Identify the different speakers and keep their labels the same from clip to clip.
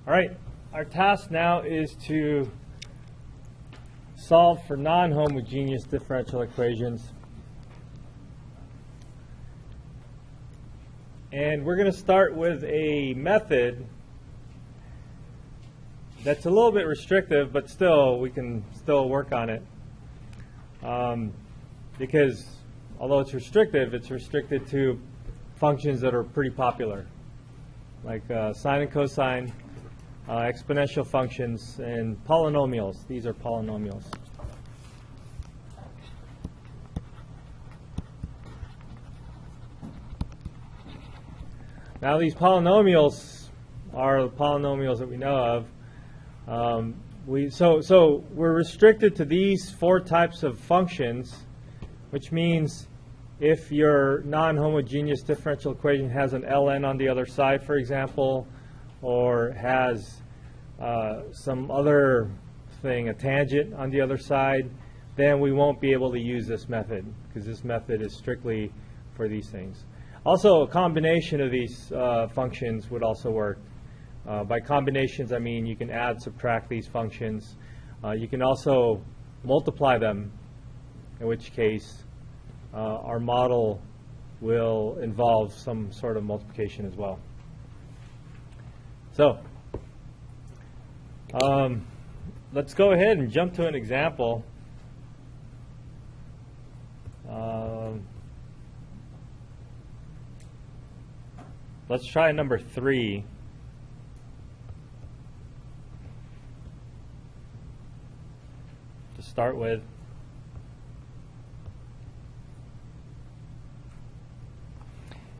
Speaker 1: All right, our task now is to solve for non-homogeneous differential equations. And we're going to start with a method that's a little bit restrictive, but still, we can still work on it. Because although it's restricted to functions that are pretty popular, like sine and cosine, exponential functions, and polynomials. These are polynomials. Now these polynomials are the polynomials that we know of. So we're restricted to these four types of functions, which means if your non-homogeneous differential equation has an ln on the other side, for example, or has some other thing, a tangent on the other side, then we won't be able to use this method, because this method is strictly for these things. Also, a combination of these functions would also work. By combinations, I mean you can add, subtract these functions. You can also multiply them, in which case our model will involve some sort of multiplication as well. So, let's go ahead and jump to an example. Let's try number 3. To start with.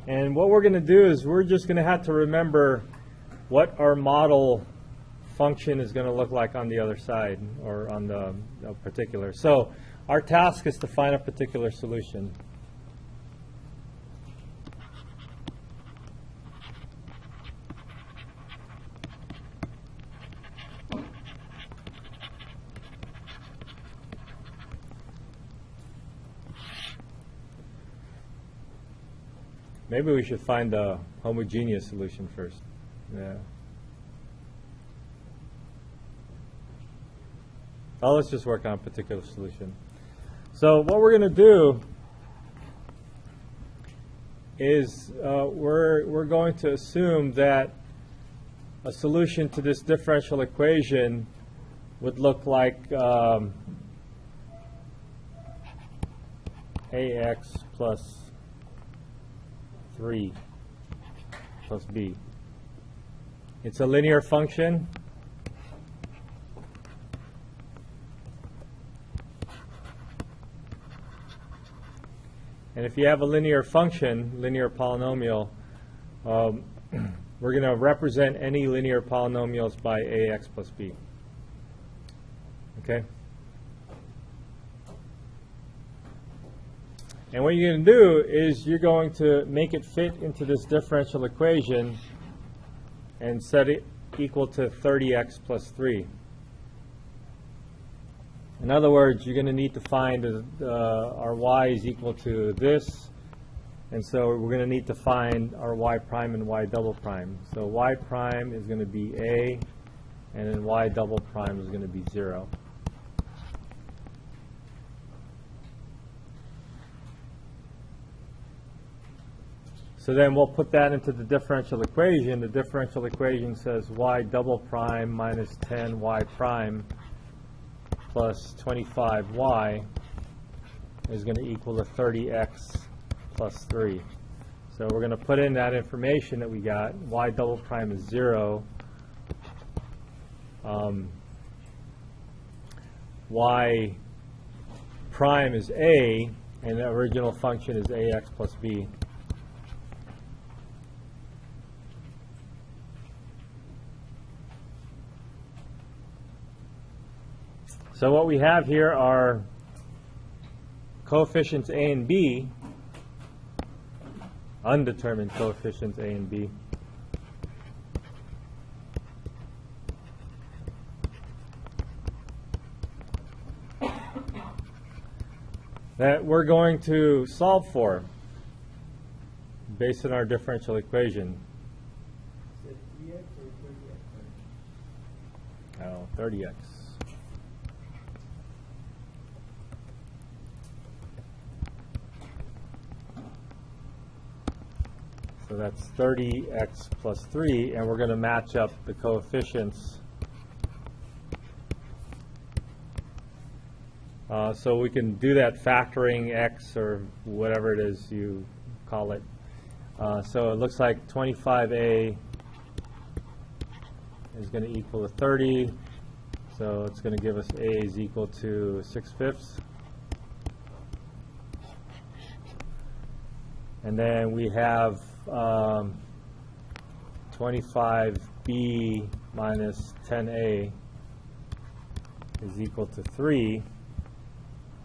Speaker 1: And what we're going to do is we're just going to have to remember what our model function is going to look like on the other side, or on the particular. So our task is to find a particular solution. Maybe we should find the homogeneous solution first. Yeah. Oh, let's just work on a particular solution. So what we're going to do is we're going to assume that a solution to this differential equation would look like ax plus 3 plus b. It's a linear function. And if you have a linear function, linear polynomial, we're going to represent any linear polynomials by ax plus b. Okay? And what you're going to do is you're going to make it fit into this differential equation and set it equal to 30x plus 3. In other words, you're going to need to find our y is equal to this, and so we're going to need to find our y prime and y double prime. So y prime is going to be a, and then y double prime is going to be 0. So then we'll put that into the differential equation. The differential equation says y double prime minus 10y prime plus 25y is going to equal to 30x plus 3. So we're going to put in that information that we got. Y double prime is 0. Y prime is a, and the original function is ax plus b. So what we have here are coefficients a and b, undetermined coefficients a and b. That we're going to solve for based on our differential equation. 30x. So that's 30x plus 3, and we're going to match up the coefficients. So we can do that factoring x or whatever it is you call it. So it looks like 25a is going to equal to 30. So it's going to give us a is equal to 6/5. And then we have 25b minus 10a is equal to 3.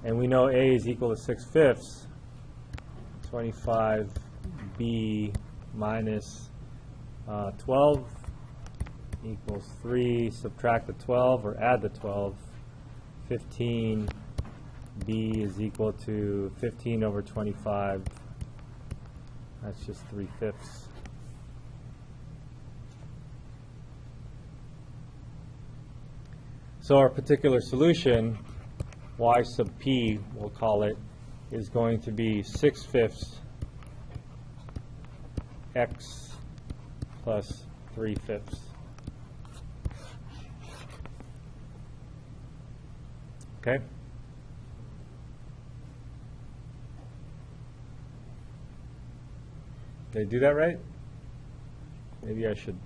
Speaker 1: And we know a is equal to 6/5. 25b minus 12 equals 3. Subtract the 12 or add the 12. 15b is equal to 15 over 25. That's just 3/5. So our particular solution, y sub p, we'll call it, is going to be 6/5 x plus 3/5. Okay? Did I do that right? Maybe I should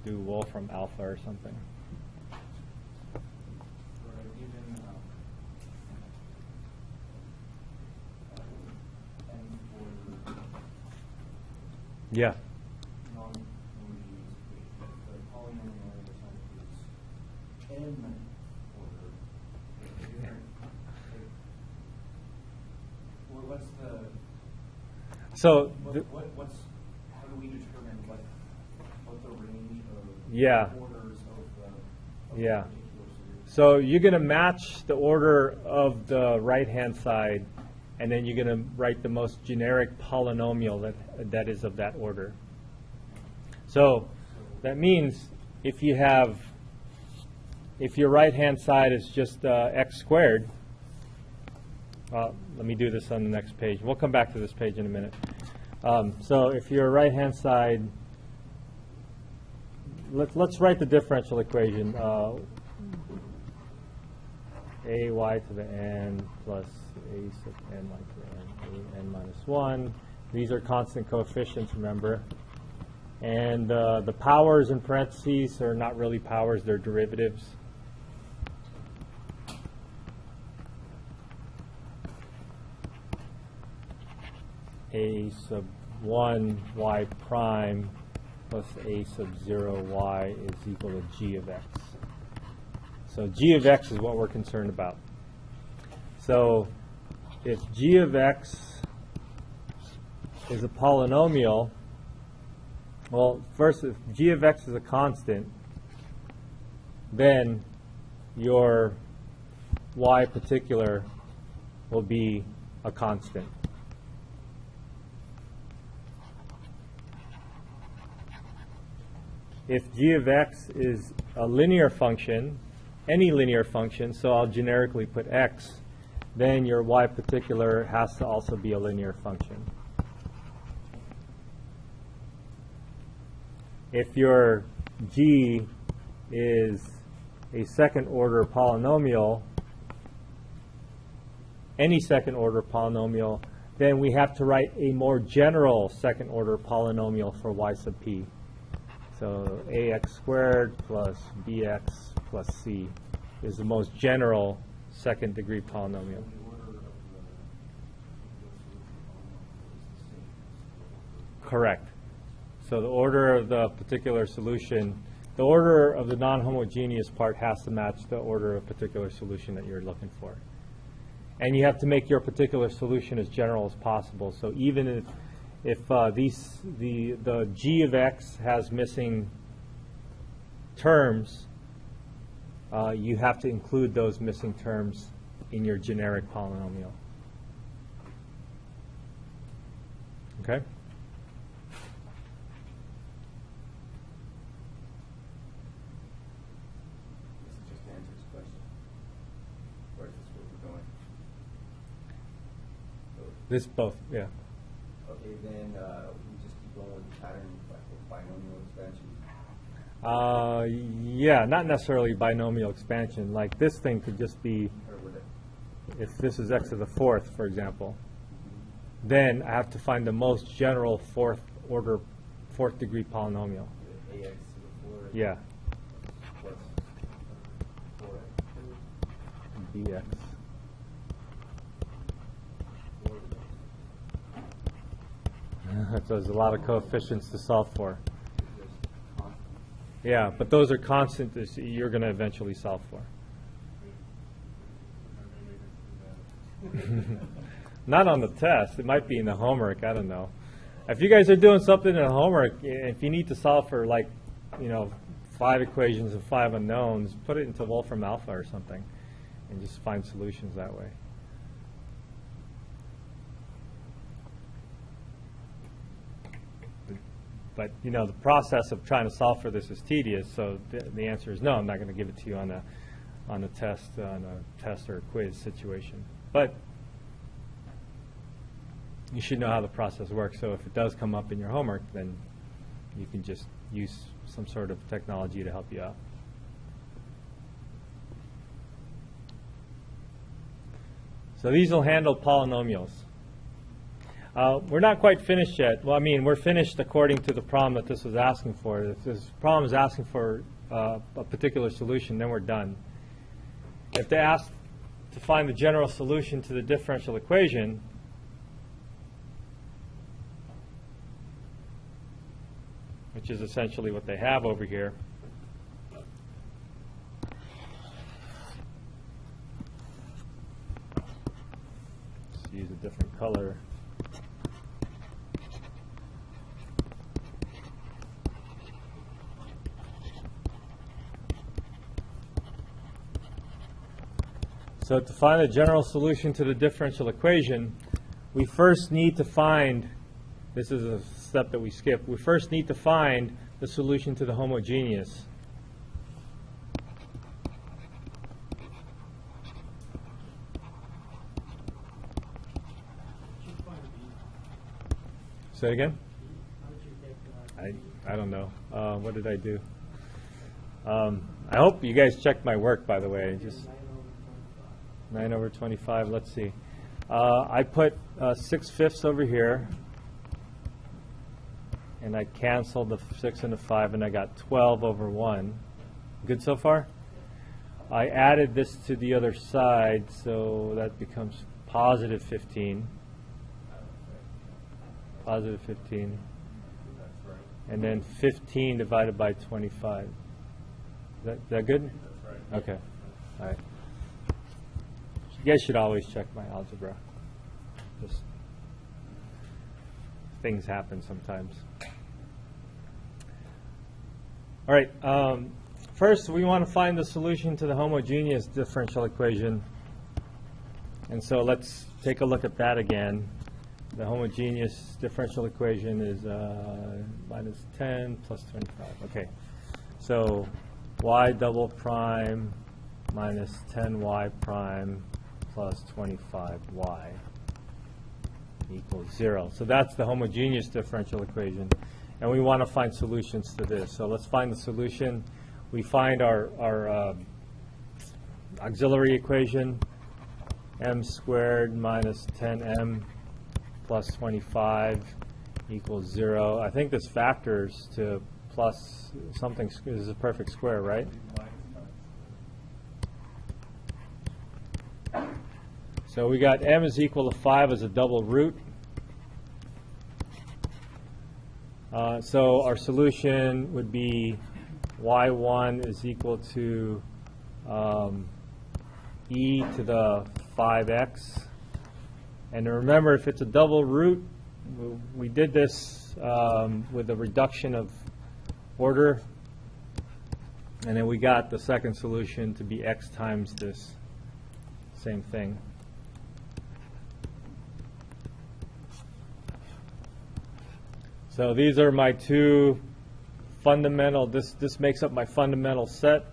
Speaker 1: do Wolfram alpha or something. Yeah.
Speaker 2: Non-Homogeneous equation. The polynomial is n order. What's the?
Speaker 1: So
Speaker 2: What's? How do we determine what the range of orders of the
Speaker 1: yeah.
Speaker 2: particular solution?
Speaker 1: So you're going to match the order of the right-hand side, and then you're going to write the most generic polynomial that is of that order. So that means if your right-hand side is just x squared, let me do this on the next page. We'll come back to this page in a minute. So if your right-hand side, let's write the differential equation. A y to the n plus a sub n y to the n, a n minus 1. These are constant coefficients, remember. And the powers in parentheses are not really powers, they're derivatives. A sub 1 y prime plus a sub 0 y is equal to g of x. So g of x is what we're concerned about. So if g of x is a polynomial, well, first, if g of x is a constant, then your y particular will be a constant. If g of x is a linear function, any linear function, so I'll generically put x, then your y particular has to also be a linear function. If your g is a second order polynomial, any second order polynomial, then we have to write a more general second order polynomial for y sub p. So ax squared plus bx plus c is the most general second degree polynomial. Correct. So the order of the particular solution, the order of the non-homogeneous part has to match the order of particular solution that you're looking for. And you have to make your particular solution as general as possible. So even if the g of x has missing terms, you have to include those missing terms in your generic polynomial. Okay? This both, yeah.
Speaker 3: Okay, then we just keep going with the pattern like with binomial expansion.
Speaker 1: Yeah, not necessarily binomial expansion. Like this thing could just be,
Speaker 3: Or would it?
Speaker 1: if this is x to the fourth, for example, then I have to find the most general fourth degree polynomial.
Speaker 3: AX to the 4
Speaker 1: Yeah,
Speaker 3: plus 4x.
Speaker 1: bx.
Speaker 3: 4
Speaker 1: So there's a lot of coefficients to solve for.
Speaker 3: is just constant.
Speaker 1: Yeah, but those are constant that you're going to eventually solve for. Not on the test. It might be in the homework. I don't know. If you guys are doing something in the homework, if you need to solve for 5 equations and 5 unknowns, put it into Wolfram Alpha or something, and just find solutions that way. But the process of trying to solve for this is tedious. So the answer is no. I'm not going to give it to you on a test or a quiz situation. But you should know how the process works. So if it does come up in your homework, then you can just use some sort of technology to help you out. So these will handle polynomials. We're not quite finished yet. Well, I mean, we're finished according to the problem that this was asking for. If this problem is asking for a particular solution, then we're done. If they ask to find the general solution to the differential equation, which is essentially what they have over here, let's use a different color. So to find a general solution to the differential equation, we first need to find, this is a step that we skip, we first need to find the solution to the homogeneous. Say it again? I don't know. What did I do? I hope you guys checked my work, by the way. Just 9 over 25, let's see. I put 6/5 over here, and I canceled the 6 and the 5, and I got 12 over 1. Good so far? I added this to the other side, so that becomes positive 15. Positive 15. And then 15 divided by 25. Is that good?
Speaker 2: That's right.
Speaker 1: Okay. All right. You guys should always check my algebra. Just things happen sometimes. All right. First, we want to find the solution to the homogeneous differential equation. And so let's take a look at that again. The homogeneous differential equation is minus 10 plus 25. Okay. So y double prime minus 10y prime plus 25y equals 0. So that's the homogeneous differential equation. And we want to find solutions to this. So let's find the solution. We find our auxiliary equation, m squared minus 10m plus 25 equals 0. I think this factors to plus something. This is a perfect square, right? So we got m is equal to 5 as a double root. So our solution would be y1 is equal to e to the 5x. And remember, if it's a double root, we did this with a reduction of order. And then we got the second solution to be x times this same thing. So these are my two fundamental, this makes up my fundamental set,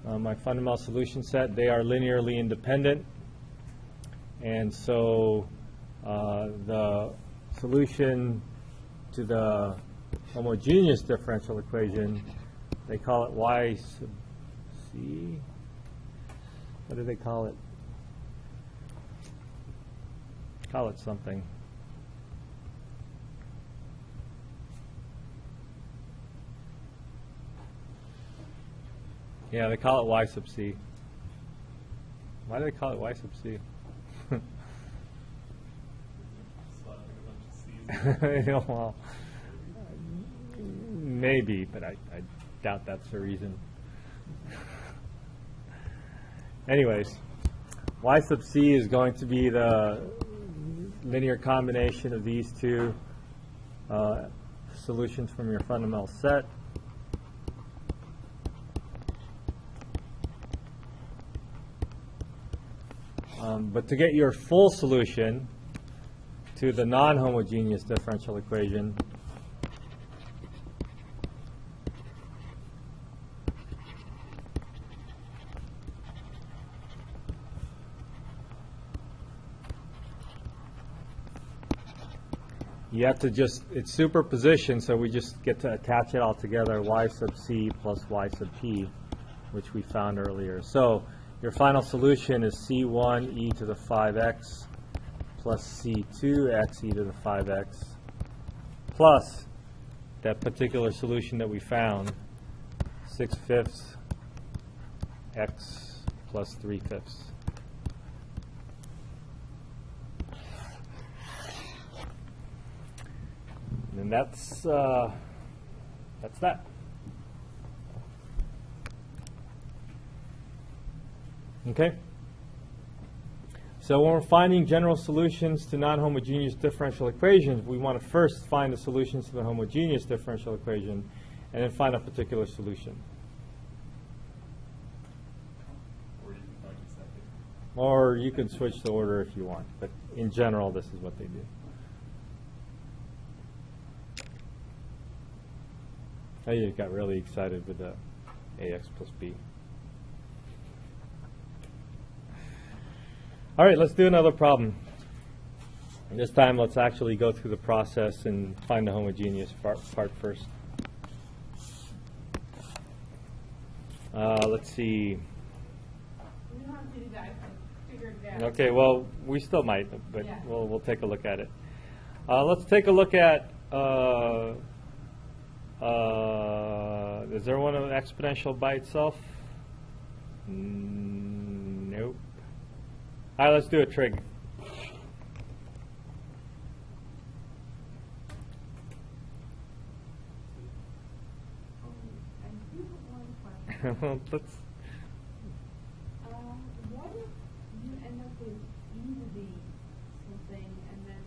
Speaker 1: my fundamental solution set. They are linearly independent. And so the solution to the homogeneous differential equation, they call it y sub c. What do they call it? Call it something. Yeah, they call it y sub c. Why do they call it y sub c? Well, maybe, but I doubt that's the reason. Anyways, y sub c is going to be the linear combination of these two solutions from your fundamental set. But to get your full solution to the non-homogeneous differential equation, you have to just, it's superposition, so we just get to attach it all together, y sub c plus y sub p, which we found earlier. So your final solution is c1 e to the 5x plus c2 x e to the 5x plus that particular solution that we found, 6/5 x plus 3/5. And that's that. Okay? So when we're finding general solutions to non-homogeneous differential equations, we want to first find the solutions to the homogeneous differential equation and then find a particular solution. Or you can switch the order if you want, but in general, this is what they do. I just got really excited with the ax plus b. All right, let's do another problem. And this time, let's actually go through the process and find the homogeneous part first. Let's see.
Speaker 4: We don't have to do that. I figured it out.
Speaker 1: Okay, well, we still might, but
Speaker 4: Yeah.
Speaker 1: we'll take a look at it. Let's take a look at, is there one of exponential by itself? Nope. All right, let's do a trig.
Speaker 4: I do have one question.
Speaker 1: Well, let's.
Speaker 4: What if you end up with e to the something, and then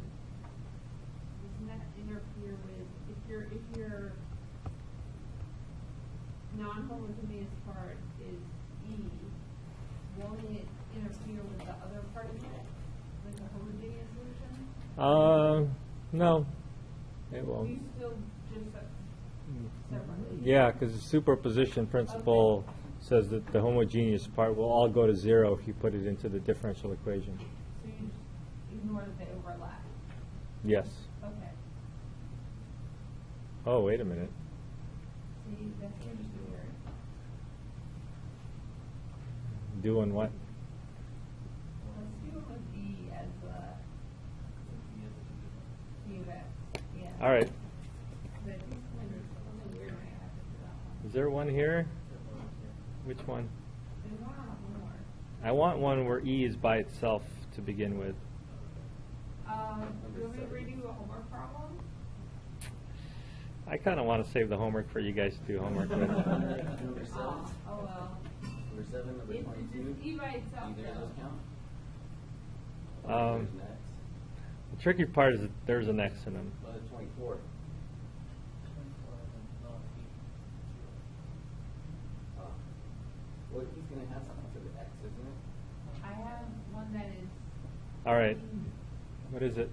Speaker 4: doesn't that interfere with if your non-homogeneous part is e, won't it interfere with the other part of it, with the homogeneous solution?
Speaker 1: No, it won't.
Speaker 4: You still just separately?
Speaker 1: Yeah, because the superposition principle says that the homogeneous part will all go to 0 if you put it into the differential equation.
Speaker 4: So you just ignore that they overlap?
Speaker 1: Yes.
Speaker 4: Okay.
Speaker 1: Oh, wait a minute.
Speaker 4: See, that's interesting. Weird.
Speaker 1: Doing what?
Speaker 4: Let's do it with E as E of X. Yeah.
Speaker 1: All right.
Speaker 4: But these pointers are something weird when I have to do that one.
Speaker 1: Is there one here? Which one?
Speaker 4: There's one on more.
Speaker 1: I want one where E is by itself to begin with.
Speaker 4: Do you want me to redo a homework problem?
Speaker 1: I kind of want to save the homework for you guys to do homework with.
Speaker 3: Number 7,
Speaker 4: Oh, well.
Speaker 3: number 7, number
Speaker 4: It's
Speaker 3: 22.
Speaker 4: just E by itself.
Speaker 3: Either of those count?
Speaker 1: Um,
Speaker 3: There's next.
Speaker 1: The tricky part is that there's an X in them.
Speaker 3: 24. Well, he's going to have something for the X, isn't it?
Speaker 4: I have one that is
Speaker 1: All right. What is it?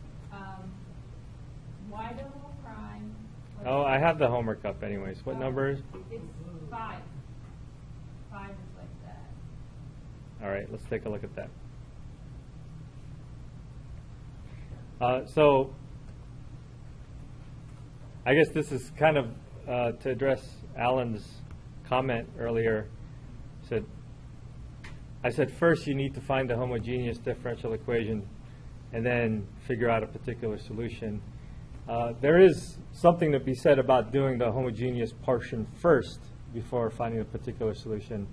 Speaker 4: Y double prime.
Speaker 1: Oh, I have the homework up anyways. What number is?
Speaker 4: It's 5. 5 is like that.
Speaker 1: All right, let's take a look at that. So I guess this is kind of to address Alan's comment earlier. I said first you need to find the homogeneous differential equation and then figure out a particular solution. There is something to be said about doing the homogeneous portion first before finding a particular solution,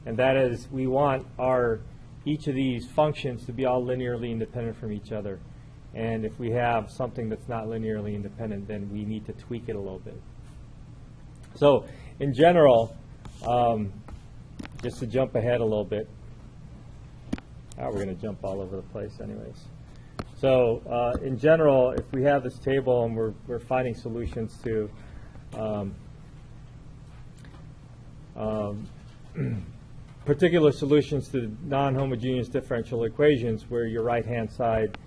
Speaker 1: and that is we want each of these functions to be all linearly independent from each other. And if we have something that's not linearly independent, then we need to tweak it a little bit. So in general, just to jump ahead a little bit, we're going to jump all over the place anyways. So in general, if we have this table and we're finding solutions to particular solutions to non-homogeneous differential equations where your right-hand side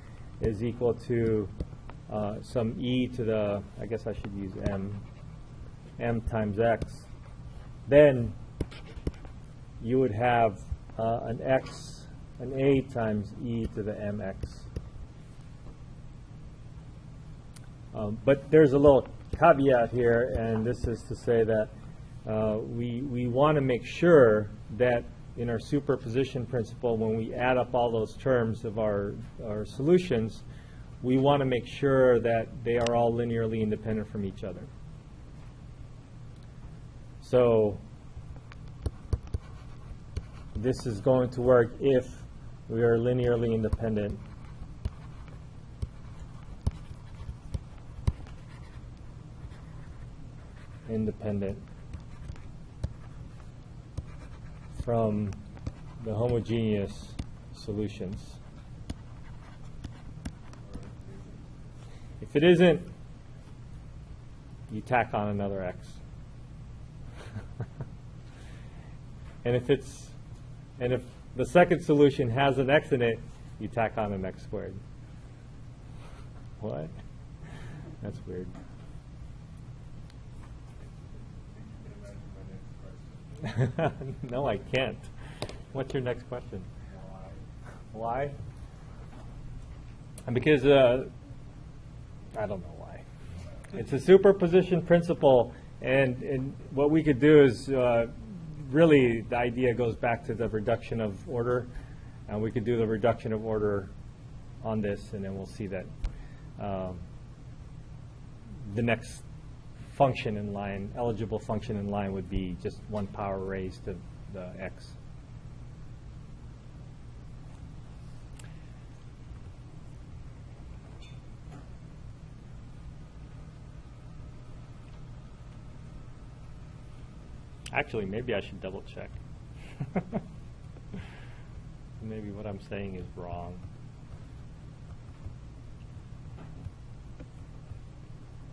Speaker 1: is equal to some e to the, I guess I should use m times x, then you would have an a times e to the mx. But there's a little caveat here, and this is to say that we want to make sure that in our superposition principle, when we add up all those terms of our solutions, we want to make sure that they are all linearly independent from each other. So this is going to work if we are linearly independent from the homogeneous solutions. If it isn't, you tack on another x. And if the second solution has an x in it, you tack on an x squared. What? That's weird. No, I can't. What's your next question? Why? And because I don't know why. It's a superposition principle, and what we could do is really the idea goes back to the reduction of order, and we could do the reduction of order on this, and then we'll see that the next function in line, eligible function in line, would be just 1 power raised to the x. Actually, maybe I should double check. Maybe what I'm saying is wrong.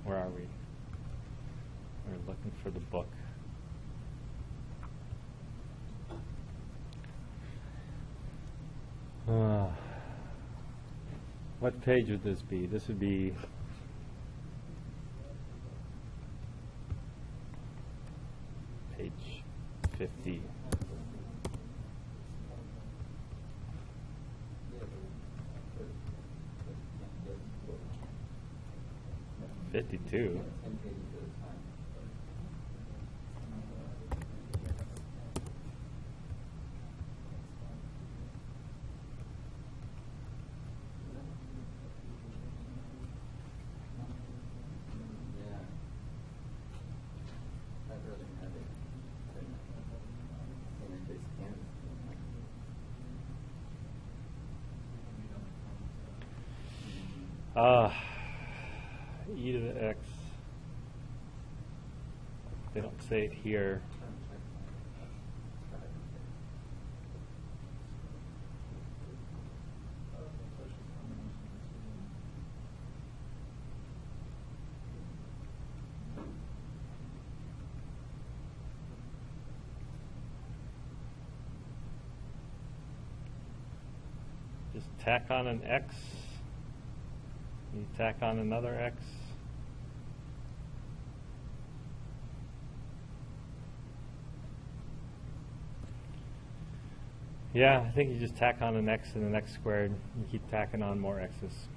Speaker 1: Where are we? We're looking for the book. What page would this be? This would be page 50. 52. E to the x. They don't say it here. Just tack on an x. You tack on another x. Yeah, I think you just tack on an x and an x squared. You keep tacking on more x's.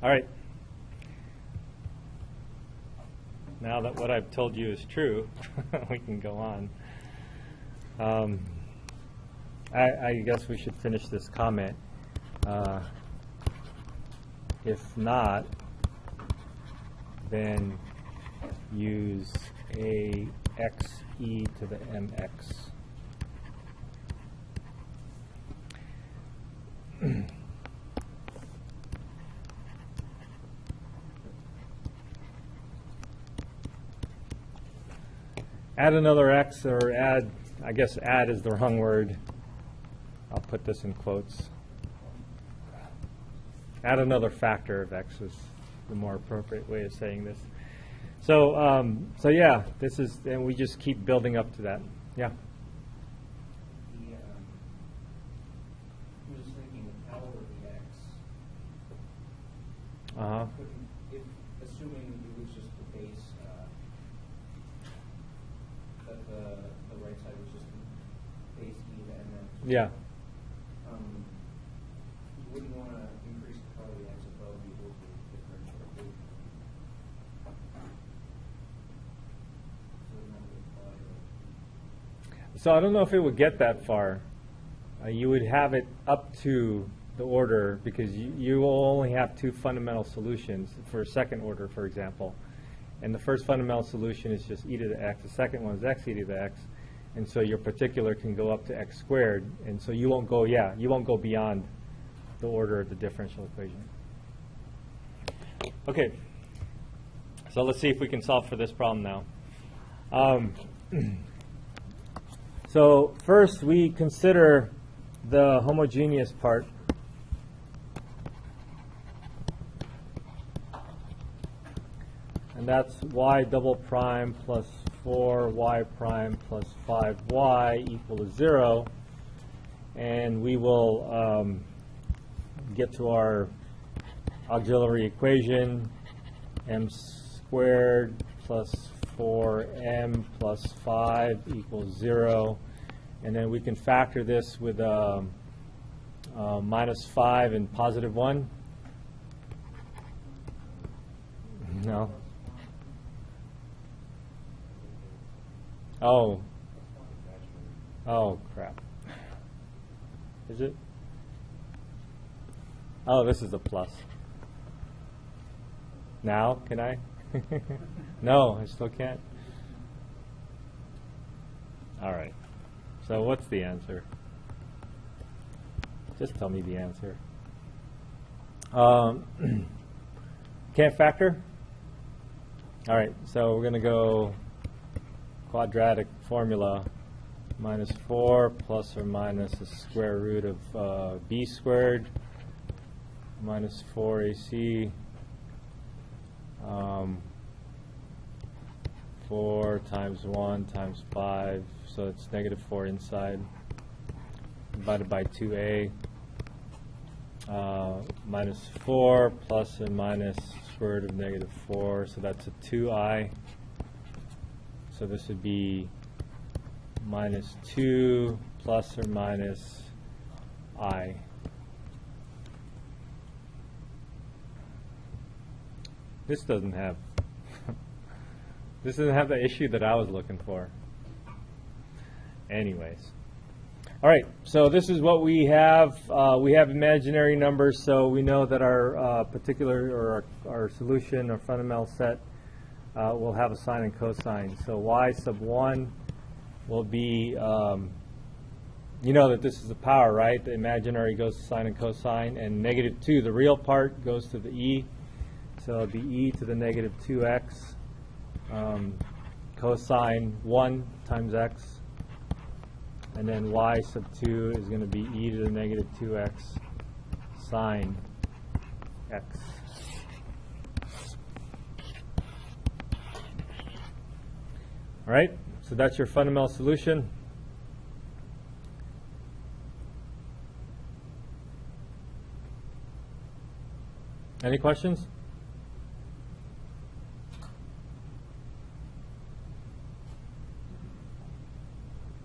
Speaker 1: All right. Now that what I've told you is true, we can go on. I guess we should finish this comment. If not, then use a x e to the mx. Add another x, or add, I guess add is the wrong word. I'll put this in quotes. Add another factor of x is the more appropriate way of saying this. So, so yeah, this is, and we just keep building up to that. Yeah.
Speaker 3: I'm just thinking L over the x.
Speaker 1: Uh-huh.
Speaker 3: If, assuming it was just the base, that the right side was just the base e to mx.
Speaker 1: Yeah.
Speaker 3: You wouldn't want to increase the power of the x above the equal to differential equation.
Speaker 1: So I don't know if it would get that far. You would have it up to the order because you will only have two fundamental solutions for a second order, for example. And the first fundamental solution is just e to the x. The second one is x e to the x. And so your particular can go up to x squared. And so you won't go, you won't go beyond the order of the differential equation. Okay. So let's see if we can solve for this problem now. So first we consider the homogeneous part. And that's y double prime plus 4y prime plus 5y equal to 0. And we will get to our auxiliary equation, m squared plus 4m plus 5 equals 0. And then we can factor this with minus 5 and positive 1. No. Oh. Oh, crap. Is it? Oh, this is a plus. Now, can I? No, I still can't. All right. So what's the answer? Just tell me the answer. Can't factor? All right, so we're going to go quadratic formula. Minus 4 plus or minus the square root of b squared minus 4ac 4 times 1 times 5, so it's negative 4 inside, divided by 2a, minus 4 plus or minus square root of negative 4, so that's a 2i. So this would be minus 2 plus or minus I. This doesn't have the issue that I was looking for. Anyways. All right, so this is what we have. We have imaginary numbers, so we know that our particular, or our solution, or fundamental set, will have a sine and cosine. So y sub 1 will be, you know that this is the power, right? The imaginary goes to sine and cosine, and negative 2, the real part, goes to the e. So it'll be e to the negative 2x cosine 1 times x. And then y sub 2 is going to be e to the negative 2x sine x. All right, so that's your fundamental solution. Any questions?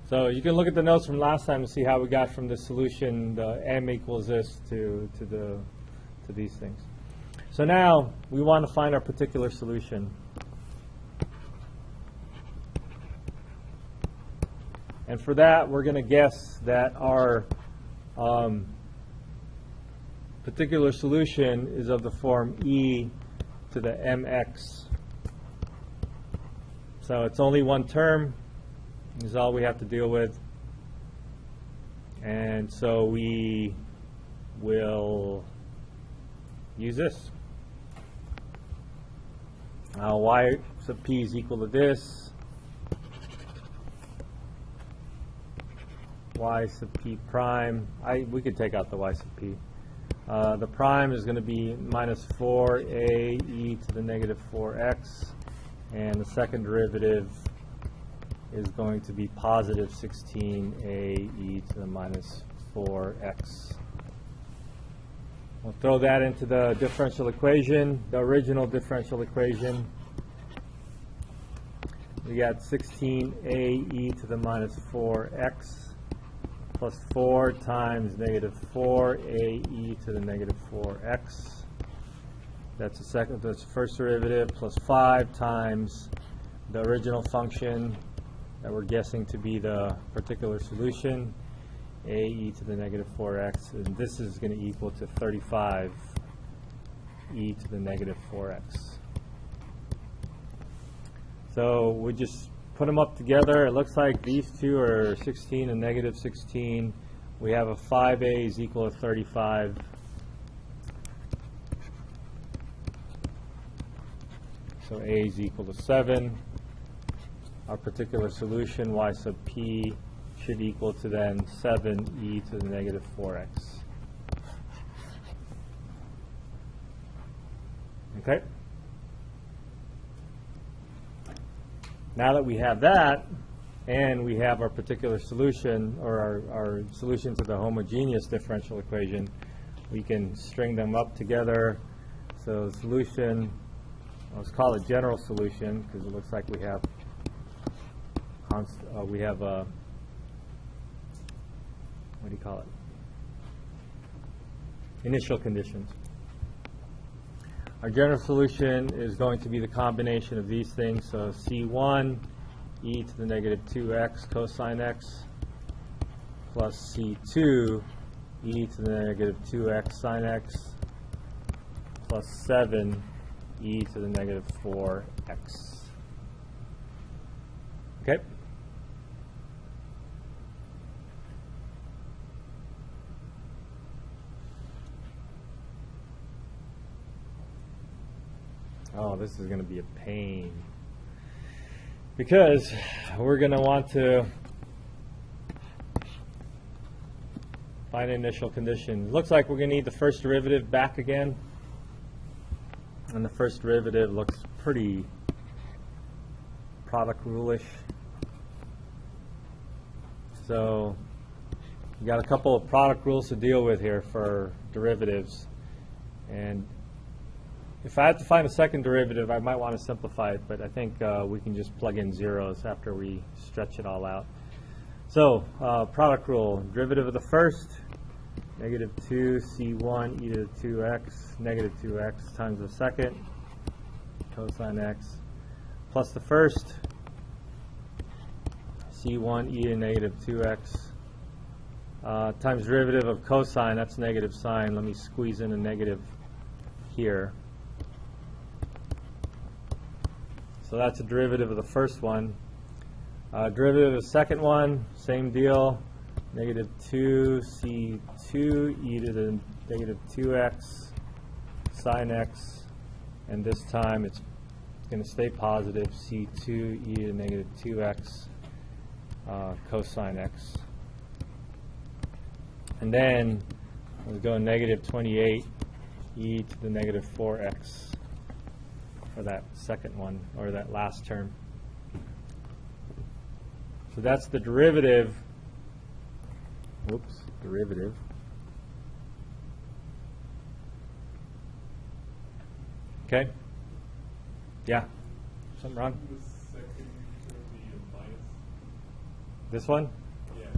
Speaker 1: So you can look at the notes from last time to see how we got from the solution, the m equals this, to these things. So now we want to find our particular solution. And for that, we're going to guess that our particular solution is of the form e to the mx. So it's only one term is all we have to deal with. And so we will use this. Y sub p is equal to this. Y sub p prime. We could take out the y sub p. The prime is going to be minus 4a e to the negative 4x. And the second derivative is going to be positive 16a e to the minus 4x. We'll throw that into the differential equation, the original differential equation. We got 16a e to the minus 4x plus 4 times negative 4a e to the negative 4x. That's the first derivative, plus 5 times the original function that we're guessing to be the particular solution, a e to the negative 4x, and this is going to equal to 35 e to the negative 4x. So we just put them up together. It looks like these two are 16 and negative 16. We have a 5a is equal to 35. So a is equal to 7. Our particular solution, y sub p, should equal to then 7e to the negative 4x. Okay? Now that we have that, and we have our particular solution, or our solution to the homogeneous differential equation, we can string them up together. So the solution, let's call it general solution, because it looks like we have what do you call it? Initial conditions. Our general solution is going to be the combination of these things. So C1 e to the negative 2x cosine x plus C2 e to the negative 2x sine x plus 7 e to the negative 4x. Okay? Oh, this is going to be a pain, because we're going to want to find initial conditions. Looks like we're going to need the first derivative back again, and the first derivative looks pretty product rule-ish. So we got a couple of product rules to deal with here for derivatives, and if I had to find a second derivative, I might want to simplify it, but I think we can just plug in zeros after we stretch it all out. So, product rule, derivative of the first, negative 2 c1 e to the 2x, negative 2x times the second, cosine x, plus the first, c1 e to negative 2x, times derivative of cosine, that's negative sine. Let me squeeze in a negative here. So that's a derivative of the first one. Derivative of the second one, same deal. Negative 2 c2 e to the negative 2x sine x. And this time it's going to stay positive, c2 e to the negative 2x cosine x. And then we'll go negative 28 e to the negative 4x. For that second one, or that last term. So that's the derivative. Whoops, derivative. Okay? Yeah? Something wrong? This one?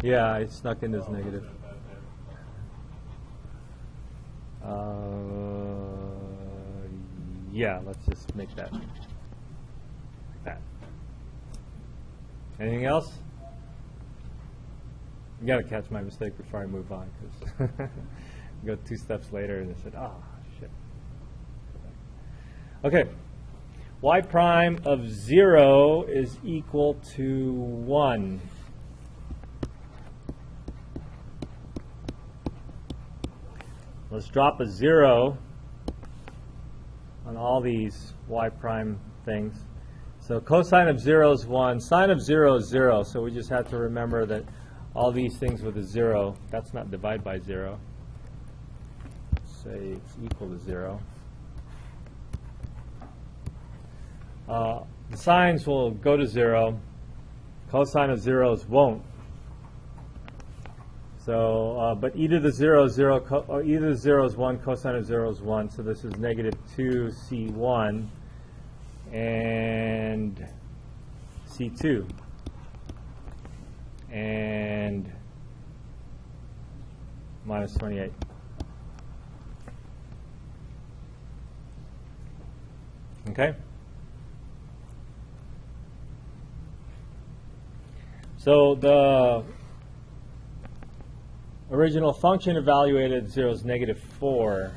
Speaker 1: Yeah, it snuck in as negative. Yeah, let's just make that like that. Anything else? You got to catch my mistake before I move on, because go 2 steps later and I said, ah, shit. Okay. Y prime of 0 is equal to 1. Let's drop a 0 on all these y prime things. So cosine of 0 is 1. Sine of 0 is 0. So we just have to remember that all these things with a 0, that's not divide by 0. Say it's equal to 0. The sines will go to 0. Cosine of 0s won't. So, but either the 0 is 0, or either the 0 is 1, cosine of 0 is 1. So this is negative 2c1 and c2 and minus 28. Okay? So the original function evaluated at 0 is negative 4.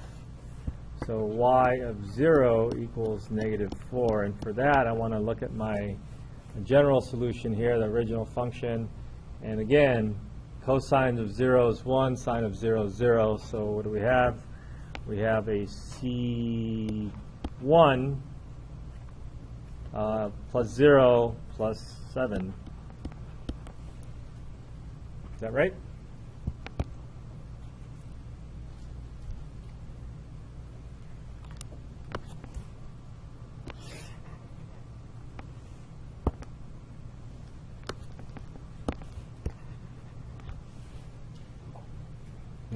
Speaker 1: So y of 0 equals negative 4. And for that, I want to look at my general solution here, the original function. And again, cosine of 0 is 1, sine of 0 is 0. So what do we have? We have a c1 plus 0 plus 7. Is that right?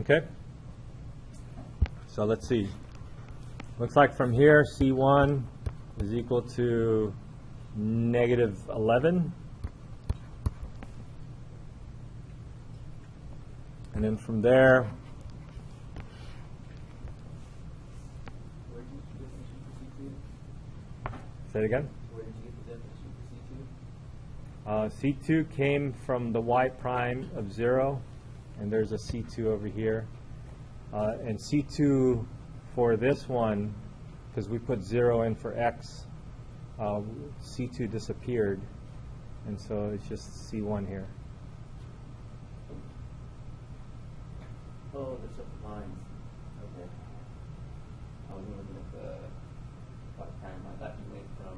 Speaker 1: Okay. So let's see. Looks like from here, C1 is equal to negative 11. And then from there,
Speaker 3: Where did you get the definition for C2?
Speaker 1: say it again.
Speaker 3: Where did you get the definition for C2?
Speaker 1: C2 came from the y prime of 0, and there's a C2 over here. And C2 for this one, because we put 0 in for x, C2 disappeared, and so it's just C1 here.
Speaker 3: Oh, the separate lines. Okay. I wasn't looking at the y prime. I thought you went from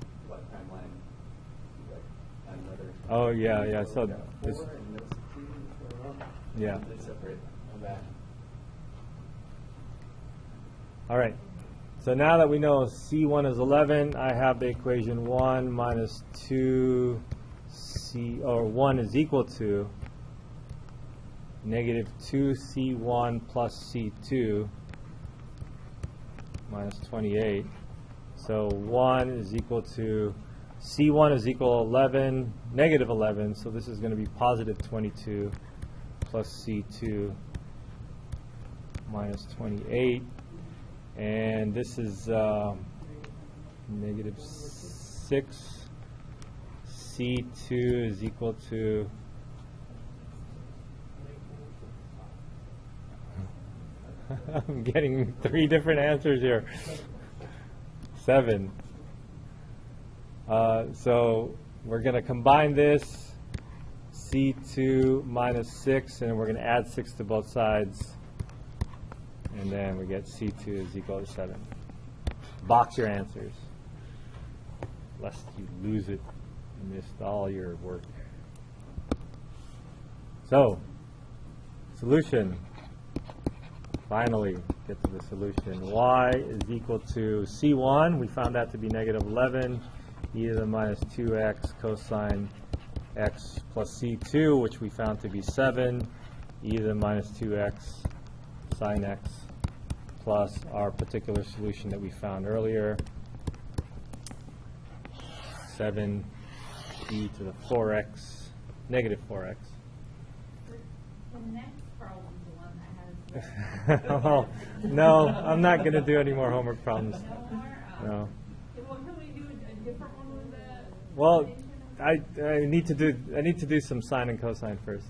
Speaker 3: the y prime line to like another.
Speaker 1: Oh, yeah, yeah. So this,
Speaker 3: 4 and middle C2 is going up.
Speaker 1: yeah.
Speaker 3: They separate. I'm back.
Speaker 1: All right. So now that we know C1 is 11, I have the equation 1 minus 2 C, or 1 is equal to negative 2C1 plus C2 minus 28. So 1 is equal to, C1 is equal to 11, negative 11, so this is going to be positive 22 plus C2 minus 28. And this is negative 6. C2 is equal to I'm getting 3 different answers here. 7. So we're going to combine this, C2 minus 6, and we're going to add 6 to both sides. And then we get C2 is equal to 7. Box your answers, lest you lose it and missed all your work. So, solution. Finally, get to the solution. Y is equal to C1. We found that to be negative 11. E to the minus 2x cosine x plus C2, which we found to be 7. E to the minus 2x sine x plus our particular solution that we found earlier, 7 e to the 4x, negative 4x.
Speaker 4: The next problem is the one that has
Speaker 1: Oh, no, I'm not going to do any more homework problems.
Speaker 4: No more?
Speaker 1: No.
Speaker 4: Okay, well, can we do a different one with the?
Speaker 1: Well,
Speaker 4: combination?
Speaker 1: I need to do some sine and cosine first.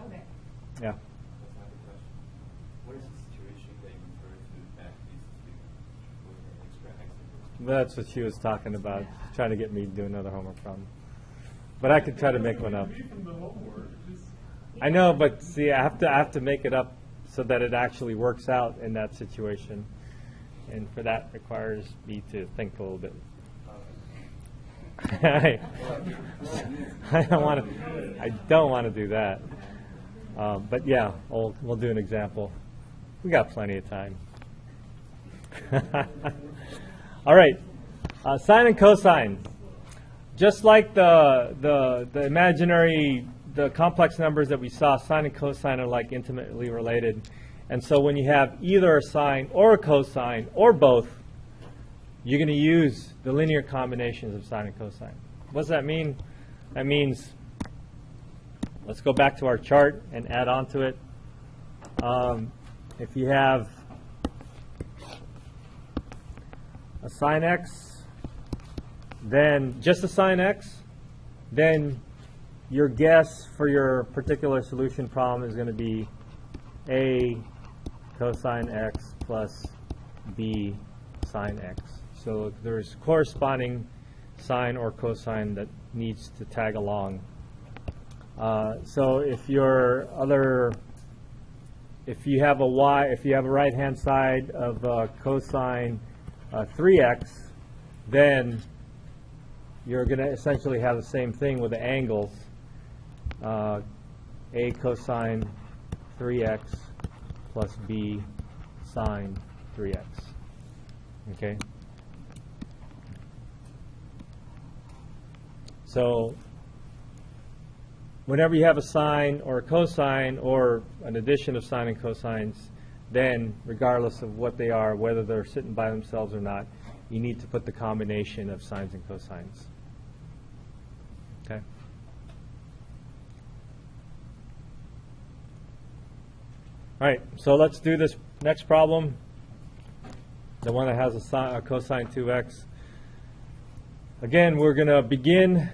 Speaker 4: Okay.
Speaker 1: Yeah.
Speaker 3: That's not a good question. What is the situation that you refer to back these two with an extra x equals?
Speaker 1: That's what she was talking about, trying to get me to do another homework problem. But I could try to make one up. I know, but see, I have to make it up so that it actually works out in that situation, and for that requires me to think a little bit. I don't want to do that. But yeah, we'll do an example. We got plenty of time. All right, sine and cosine. Just like the imaginary, the complex numbers that we saw, sine and cosine are like intimately related. And so when you have either a sine or a cosine or both, you're going to use the linear combinations of sine and cosine. What does that mean? That means, let's go back to our chart and add on to it. If you have a sine x, then just a sine x, then your guess for your particular solution problem is going to be a cosine x plus b sine x. So there's corresponding sine or cosine that needs to tag along. So if you have a right hand side of cosine 3x, then you're going to essentially have the same thing with the angles. A cosine 3x plus b sine 3x. Okay? So whenever you have a sine or a cosine or an addition of sine and cosines, then regardless of what they are, whether they're sitting by themselves or not, you need to put the combination of sines and cosines. Okay? All right, so let's do this next problem, the one that has a cosine 2x. Again, we're going to begin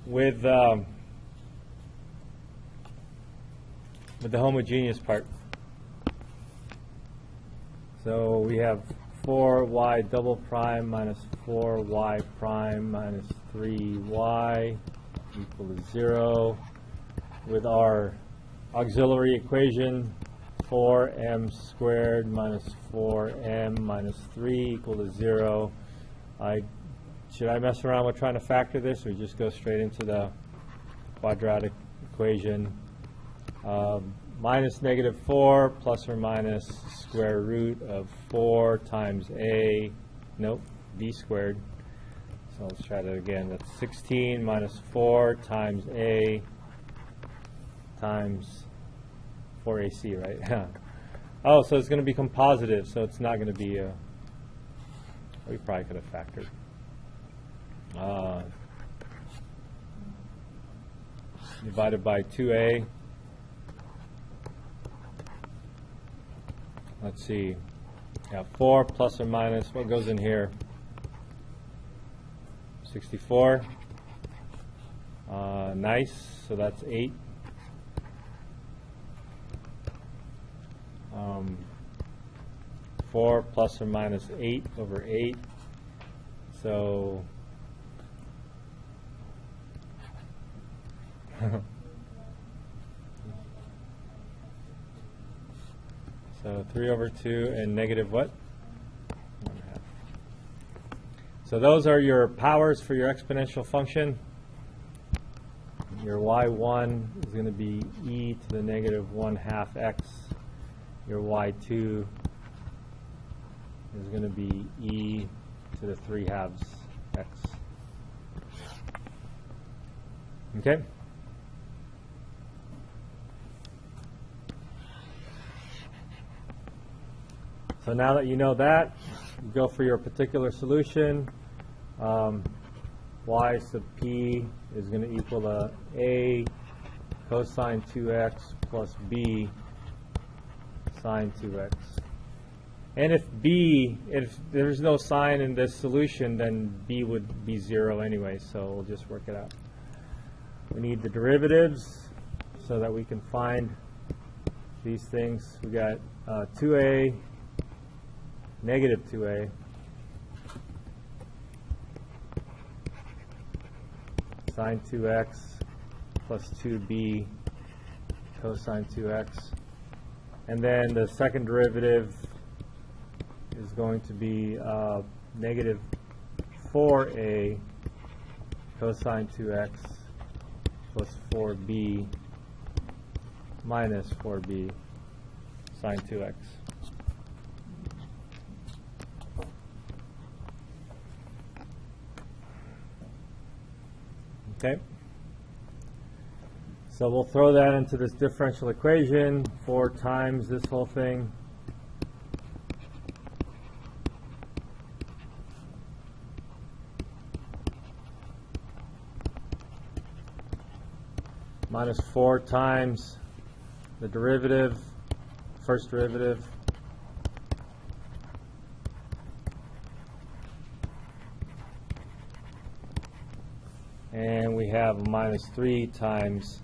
Speaker 1: with the homogeneous part. So we have 4y double prime minus 4y prime minus 3y equal to 0, with our auxiliary equation 4m squared minus 4m minus 3 equal to 0. Should I mess around with trying to factor this, or just go straight into the quadratic equation? Minus negative 4 plus or minus square root of 4 times b squared. So let's try that again. That's 16 minus 4 times a times 4ac, right? Oh, so it's going to become positive, so it's not going to be a... We probably could have factored. Divided by 2a. Let's see. Yeah, 4 plus or minus, what goes in here? 64. Nice, so that's 8. 4 plus or minus 8 over 8. So so 3 over 2 and negative what? 1/2. So those are your powers for your exponential function. Your y1 is going to be e to the negative 1/2 x. Your y2 is going to be e to the 3/2 x. Okay? So now that you know that, you go for your particular solution. Y sub p is going to equal to a cosine 2x plus b sine 2x. And if there's no sign in this solution, then b would be 0 anyway, so we'll just work it out. We need the derivatives so that we can find these things. We got 2a, negative 2a, sine 2x plus 2b cosine 2x. And then the second derivative is going to be negative 4a cosine 2x plus 4b minus 4b sine 2x. Okay, so we'll throw that into this differential equation. 4 times this whole thing. Minus 4 times the derivative, first derivative. And we have minus 3 times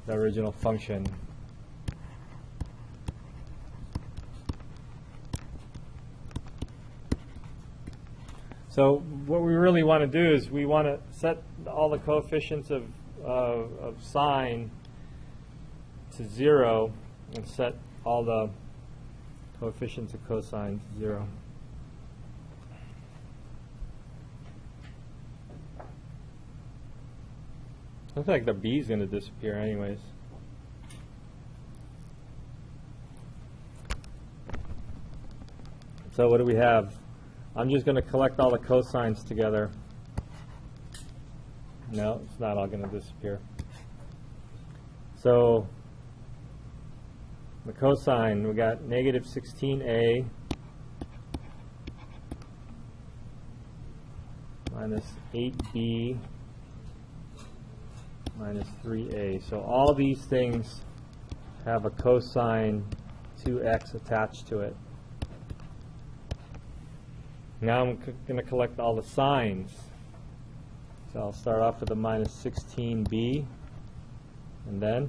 Speaker 1: the original function. So what we really want to do is we want to set all the coefficients of sine to 0 and set all the coefficients of cosine to 0. Looks like the b is going to disappear anyways. So what do we have? I'm just going to collect all the cosines together. No, it's not all going to disappear. So the cosine, we got negative 16a minus 8b minus 3a. So all these things have a cosine 2x attached to it. Now I'm going to collect all the sines. So I'll start off with a minus 16b, and then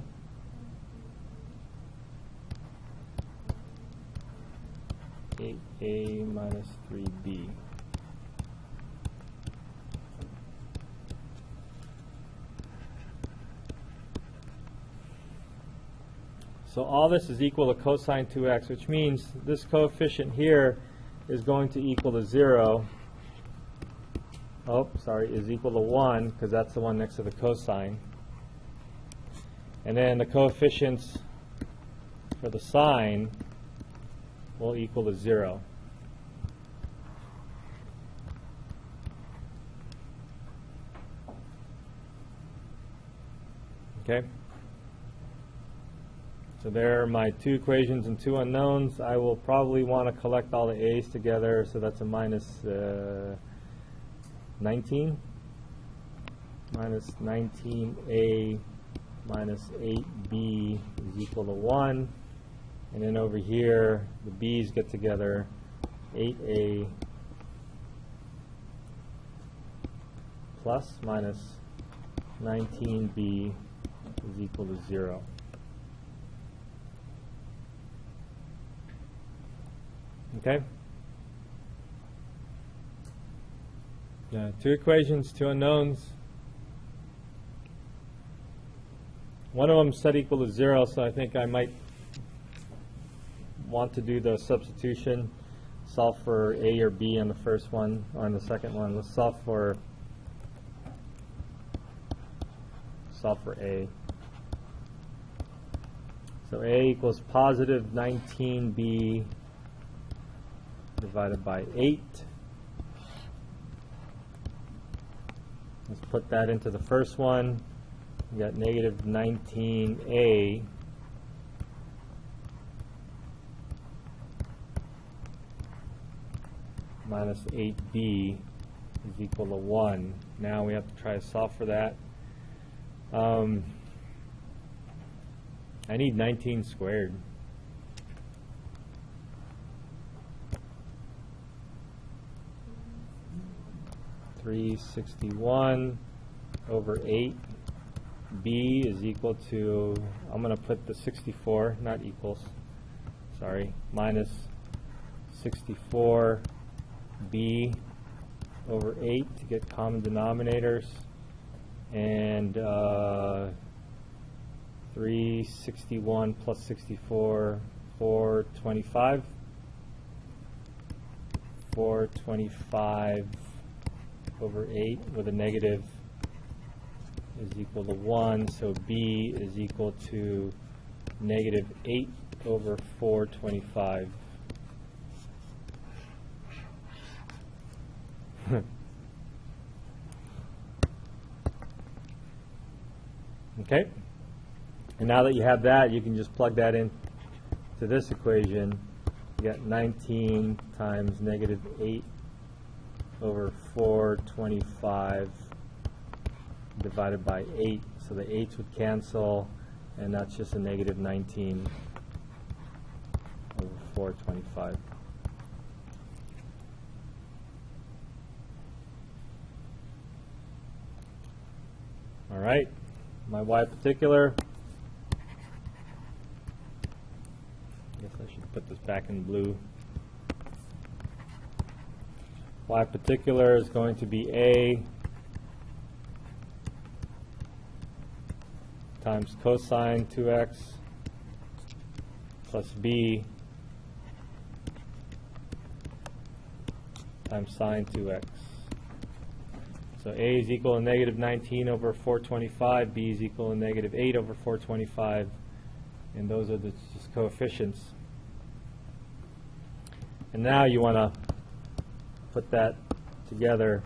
Speaker 1: a minus 3b. So all this is equal to cosine 2x, which means this coefficient here is going to equal to 0. Oh, sorry, is equal to 1, because that's the one next to the cosine. And then the coefficients for the sine will equal to 0. Okay? So there are my 2 equations and 2 unknowns. I will probably want to collect all the a's together, so that's a minus 19. Minus 19a minus 8b is equal to 1. And then over here, the b's get together. 8a plus minus 19b is equal to 0. Okay? Yeah, 2 equations, 2 unknowns. One of them set equal to 0, so I think I might want to do the substitution. Solve for a or b on the first one, or on the second one. Let's solve for a. So a equals positive 19b divided by 8. Let's put that into the first one. We got negative 19a minus 8b is equal to 1. Now we have to try to solve for that. I need 19 squared. (361) over 8. B is equal to, I'm going to put the 64, not equals, sorry, minus 64b over 8 to get common denominators, and 361 plus 64, 425. 425 over 8 with a negative is equal to 1, so B is equal to negative 8 over 425. Okay, and now that you have that, you can just plug that in to this equation. You got 19 times negative 8 over 425 divided by 8. So the 8s would cancel, and that's just a negative 19 over 425. All right, my y particular. I guess I should put this back in blue. Y particular is going to be A times cosine 2x plus B times sine 2x. So A is equal to negative 19 over 425, B is equal to negative 8 over 425, and those are the just coefficients. And now you want to put that together,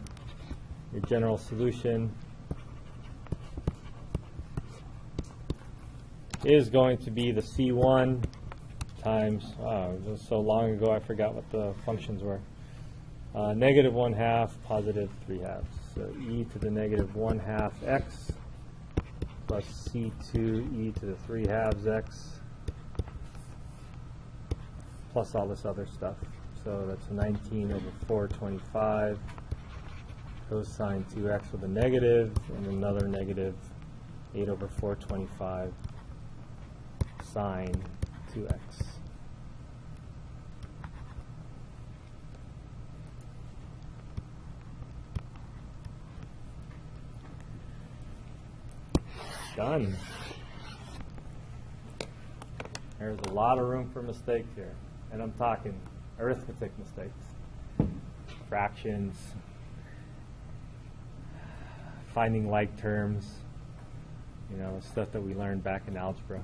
Speaker 1: your general solution is going to be the C1 times, it was so long ago I forgot what the functions were, negative 1/2, positive 3/2. So e to the negative 1/2 x plus C2 e to the 3/2 x plus all this other stuff. So that's 19 over 425 cosine 2x with a negative, and another negative 8 over 425 sine 2x. Done. There's a lot of room for mistakes here, and I'm talking arithmetic mistakes, fractions, finding like terms, you know, stuff that we learned back in algebra.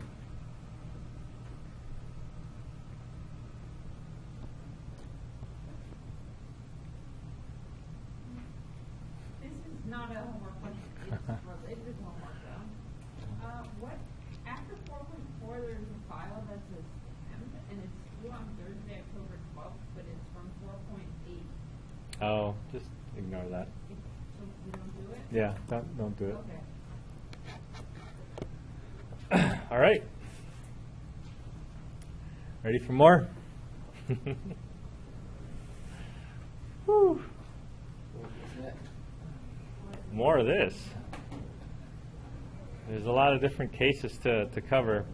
Speaker 4: This is not a homework question, it's related homework though. What, after 4.4, there's a file that says temp, and it's due on Thursday, October 12th, but it's from 4.8.
Speaker 1: Oh, just ignore that.
Speaker 4: So we don't do it?
Speaker 1: Yeah, don't do it.
Speaker 4: Okay.
Speaker 1: All right. Ready for more? Whew. More of this. There's a lot of different cases to cover.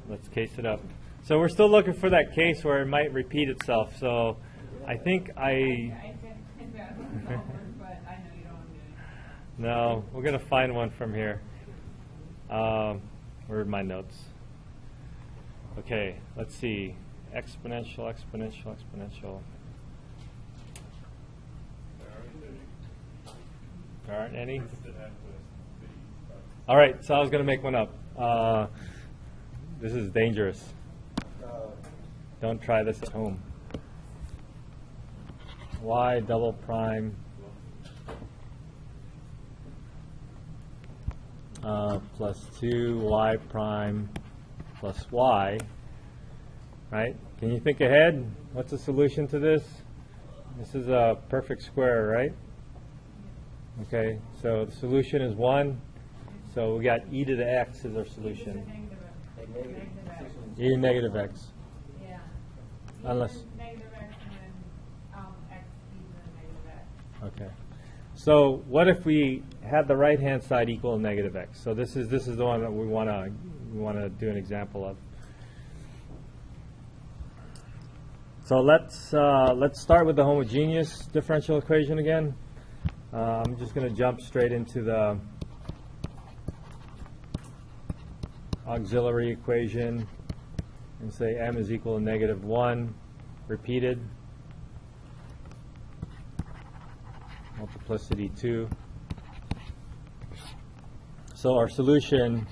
Speaker 1: Let's case it up. So we're still looking for that case where it might repeat itself. So I think
Speaker 4: I can but I know you don't want to do it.
Speaker 1: No, we're going to find one from here. Where are my notes? Okay, let's see. Exponential. There aren't any? All right, so I was going to make one up. This is dangerous. Don't try this at home. Y double prime plus 2y prime plus y, right? Can you think ahead? What's the solution to this? This is a perfect square, right? Okay, so the solution is 1. So we got e to the x is our solution. E to negative x.
Speaker 4: Yeah.
Speaker 1: Unless.
Speaker 4: Negative x and then x e to the negative x.
Speaker 1: Okay. So what if we had the right hand side equal negative x? So this is the one that we want to do an example of. So let's start with the homogeneous differential equation again. I'm just going to jump straight into the auxiliary equation and say m is equal to -1 repeated, multiplicity 2. So our solution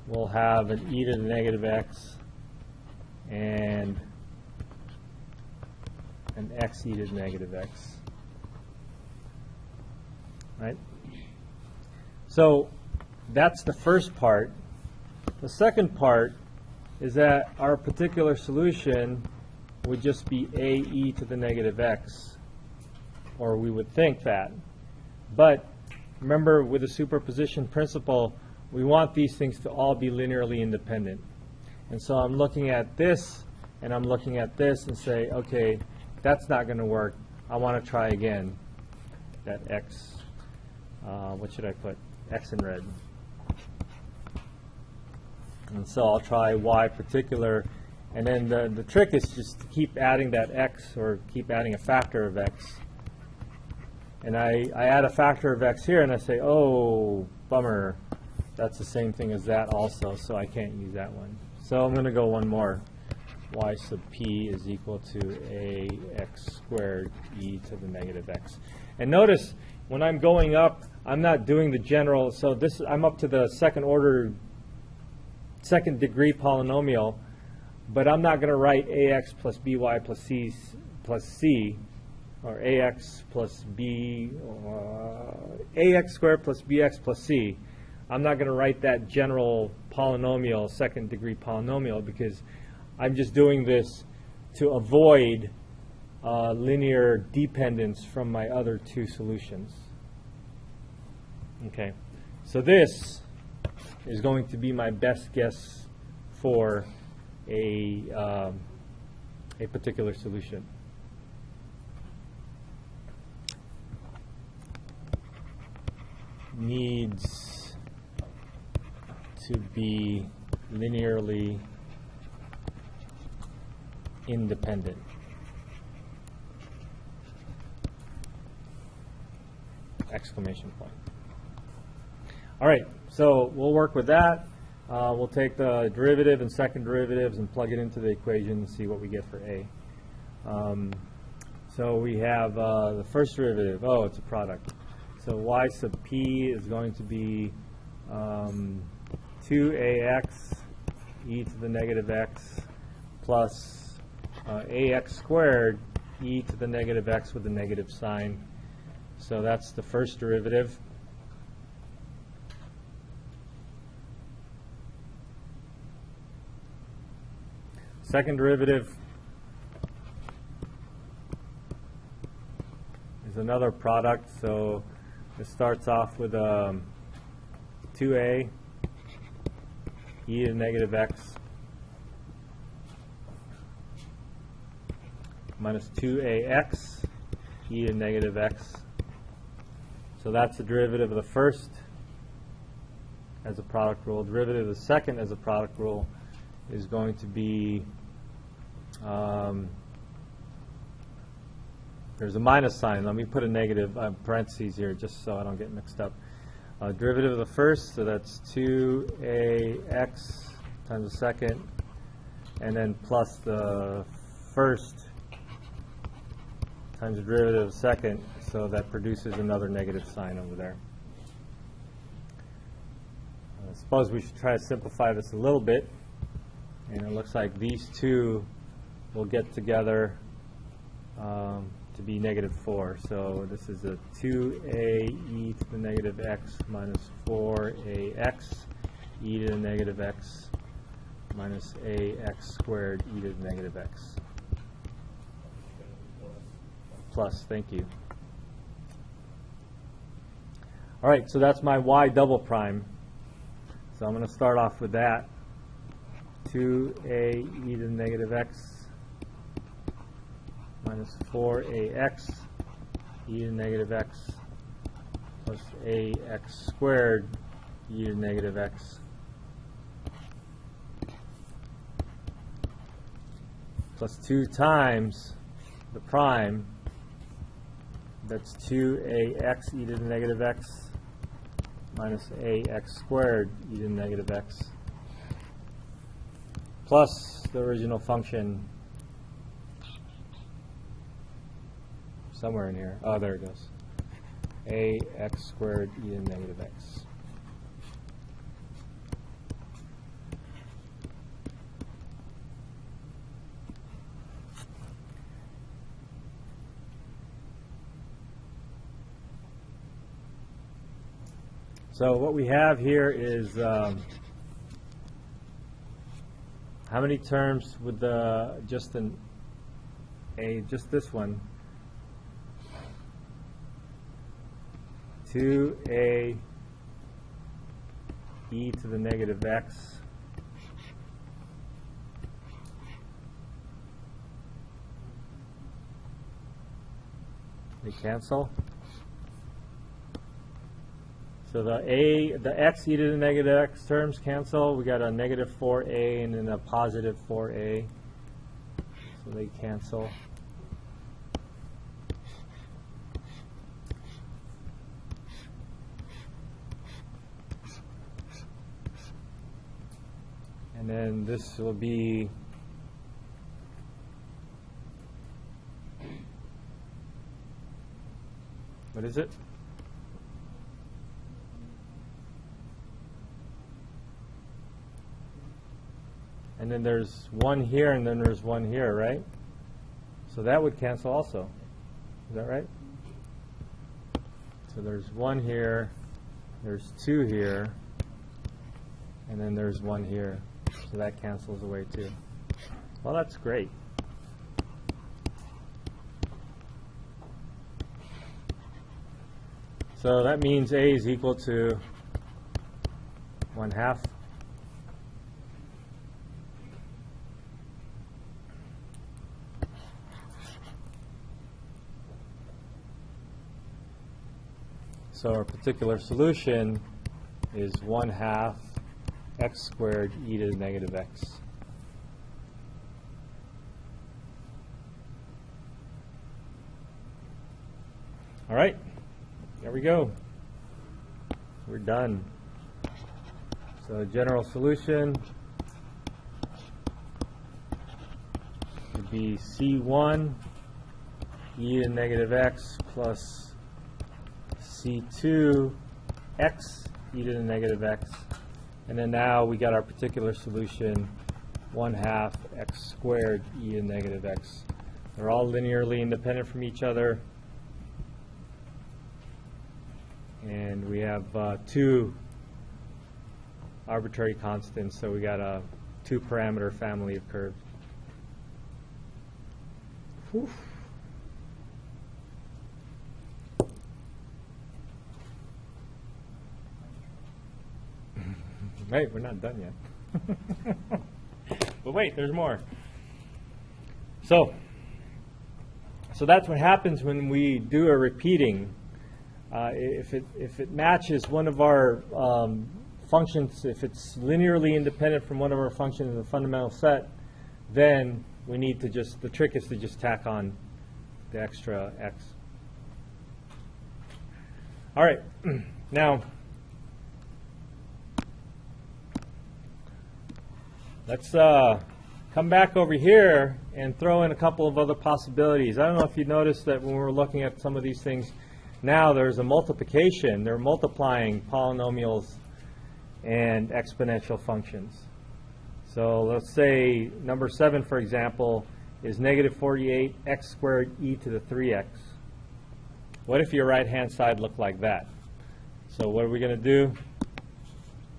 Speaker 1: will have an e to the negative x and an x e to the negative x. Right? So that's the first part. The second part is that our particular solution would just be a e to the negative x, or we would think that. But remember, with the superposition principle, we want these things to all be linearly independent. And so I'm looking at this, and I'm looking at this, and say, okay, that's not going to work. I want to try again. That x, what should I put? X in red. And so I'll try y particular, and then the trick is just to keep adding that x, or keep adding a factor of x. And I add a factor of x here, and I say, oh, bummer, that's the same thing as that also, so I can't use that one. So I'm going to go one more. Y sub p is equal to ax squared e to the negative x. And notice, when I'm going up, I'm not doing the general, so this I'm up to the second degree polynomial, but I'm not going to write ax plus by plus c, or ax plus b, ax squared plus bx plus c. I'm not going to write that general polynomial, second degree polynomial, because I'm just doing this to avoid linear dependence from my other two solutions. Okay, so this is going to be my best guess for a particular solution. Needs to be linearly independent. Exclamation point. All right, so we'll work with that. We'll take the derivative and second derivatives and plug it into the equation and see what we get for A. So we have the first derivative. Oh, it's a product. So y sub p is going to be 2ax e to the negative x plus ax squared e to the negative x with a negative sign. So that's the first derivative. Second derivative is another product. So it starts off with 2a e to the negative x minus 2ax e to the negative x. So that's the derivative of the first as a product rule. Derivative of the second as a product rule is going to be, there's a minus sign. Let me put a negative parentheses here just so I don't get mixed up. Derivative of the first, so that's 2ax times the second, and then plus the first times the derivative of the second, so that produces another negative sign over there. I suppose we should try to simplify this a little bit, and it looks like these two will get together to be -4. So this is a 2a e to the negative x minus 4ax e to the negative x minus ax squared e to the negative x. Plus, thank you. All right, so that's my y double prime. So I'm going to start off with that. 2a e to the negative x minus 4ax e to the negative x plus ax squared e to the negative x plus 2 times the prime, that's 2ax e to the negative x minus ax squared e to the negative x plus the original function somewhere in here. Oh, there it goes. Ax squared e to the negative x. So what we have here is how many terms with the just this one? 2a e to the negative x they cancel. So the x e to the negative x terms cancel. We got a negative 4a and then a positive 4a. So they cancel. And then this will be what is it? And then there's one here, and then there's one here, right? So that would cancel also. Is that right? So there's one here, there's 2 here, and then there's 1 here. So that cancels away too. Well, that's great. So that means a is equal to 1/2. So our particular solution is 1/2 x squared e to the negative x. All right, there we go. We're done. So general solution would be C1 e to the negative x plus C2 x e to the negative x. And then now we got our particular solution, 1/2 x squared e to the negative x. They're all linearly independent from each other. And we have 2 arbitrary constants, so we got a 2-parameter family of curves. Whew. Wait, we're not done yet. But wait, there's more. So that's what happens when we do a repeating. If it matches one of our functions, if it's linearly independent from one of our functions in the fundamental set, then we need to the trick is to just tack on the extra x. All right, now let's come back over here and throw in a couple of other possibilities. I don't know if you noticed that when we're looking at some of these things, now there's a multiplication. They're multiplying polynomials and exponential functions. So let's say number 7, for example, is negative 48 x squared e to the 3x. What if your right-hand side looked like that? So what are we going to do?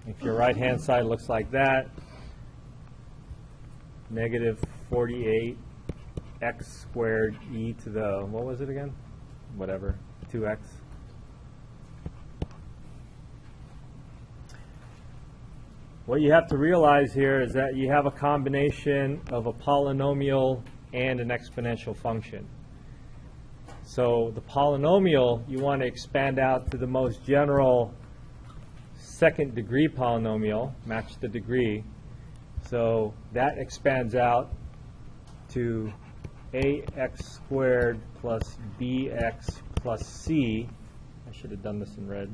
Speaker 1: If your right-hand side looks like that, negative 48 x squared e to the, what was it again? Whatever, 2x. what you have to realize here is that you have a combination of a polynomial and an exponential function. So the polynomial, you want to expand out to the most general second degree polynomial, match the degree. So that expands out to ax squared plus bx plus c. I should have done this in red.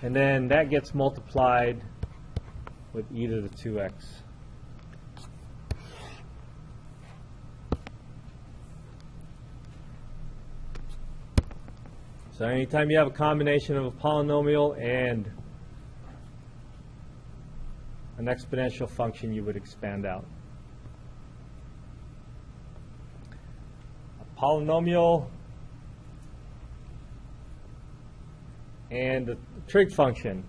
Speaker 1: And then that gets multiplied with e to the 2x. So anytime you have a combination of a polynomial and an exponential function, you would expand out. A polynomial and a trig function.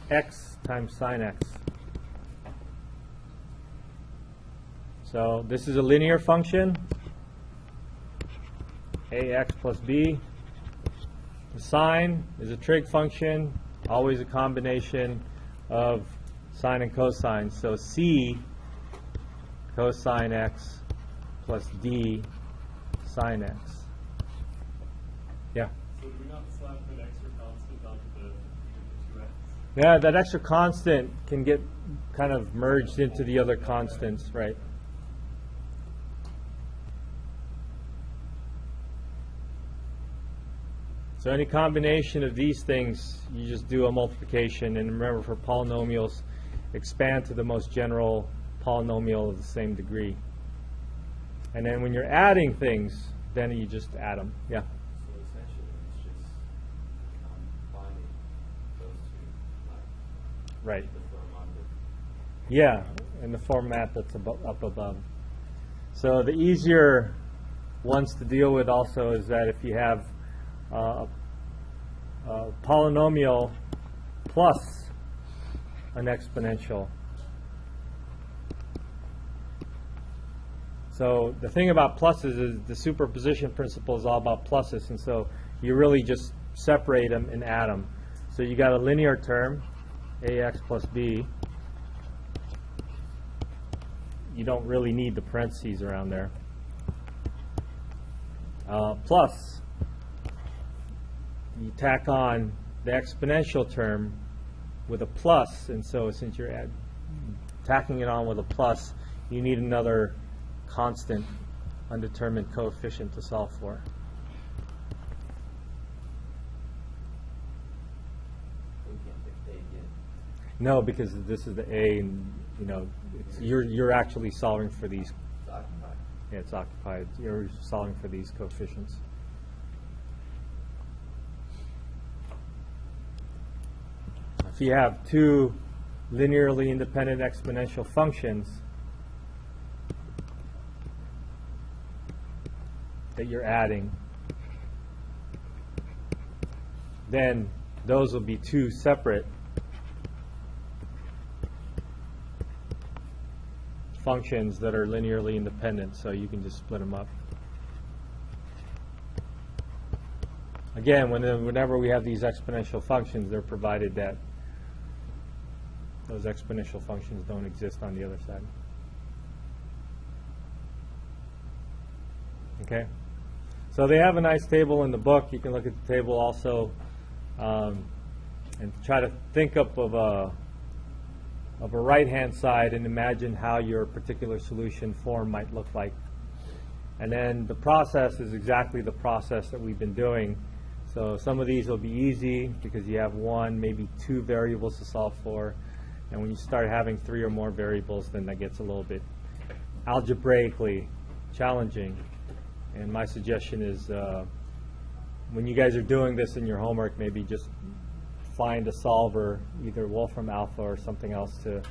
Speaker 1: X times sine x. So this is a linear function, ax plus b. The sine is a trig function, always a combination of sine and cosine. So c cosine x plus d sine x. Yeah?
Speaker 5: So do we not slap an extra constant onto the 2x?
Speaker 1: Yeah, that extra constant can get kind of merged into the other constants, right? So any combination of these things, you just do a multiplication. And remember, for polynomials, expand to the most general polynomial of the same degree. And then when you're adding things, then you just add them. Yeah?
Speaker 3: So essentially, it's just combining those two.
Speaker 1: Right.
Speaker 3: The form on the
Speaker 1: Yeah, in the format that's up above. So the easier ones to deal with also is that if you have a polynomial plus an exponential. So the thing about pluses is the superposition principle is all about pluses, and so you really just separate them and add them. So you got a linear term, ax plus b. You don't really need the parentheses around there. Plus, you tack on the exponential term with a plus, and so since you're tacking it on with a plus, you need another constant undetermined coefficient to solve for.
Speaker 3: we can't pick A again.
Speaker 1: No, because this is the A, and you're actually solving for these.
Speaker 3: It's occupied.
Speaker 1: Yeah, it's occupied. You're solving for these coefficients. If you have two linearly independent exponential functions that you're adding, then those will be two separate functions that are linearly independent, so you can just split them up. Again, whenever we have these exponential functions, they're provided that those exponential functions don't exist on the other side. Okay? So they have a nice table in the book. You can look at the table also and try to think up of a right-hand side and imagine how your particular solution form might look like. And then the process is exactly the process that we've been doing. So some of these will be easy because you have one, maybe two variables to solve for. And when you start having three or more variables, then that gets a little bit algebraically challenging. And my suggestion is when you guys are doing this in your homework, maybe just find a solver, either Wolfram alpha or something else, to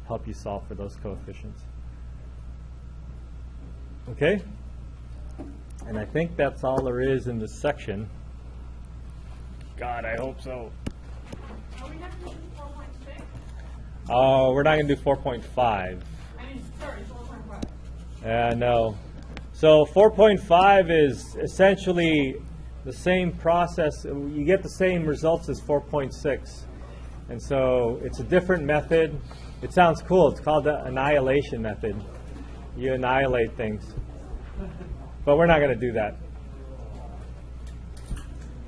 Speaker 1: help you solve for those coefficients. Okay? And I think that's all there is in this section. God, I hope so.
Speaker 4: Are we not going to do 4.6?
Speaker 1: We're not going to do 4.5.
Speaker 4: I mean, sorry, 4.5.
Speaker 1: No. So 4.5 is essentially the same process. You get the same results as 4.6. And so it's a different method. It sounds cool. It's called the annihilation method. You annihilate things. But we're not going to do that.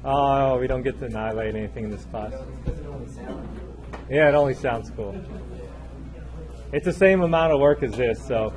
Speaker 1: Oh, we don't get to annihilate anything in this class. Yeah, it only sounds cool. It's the same amount of work as this, so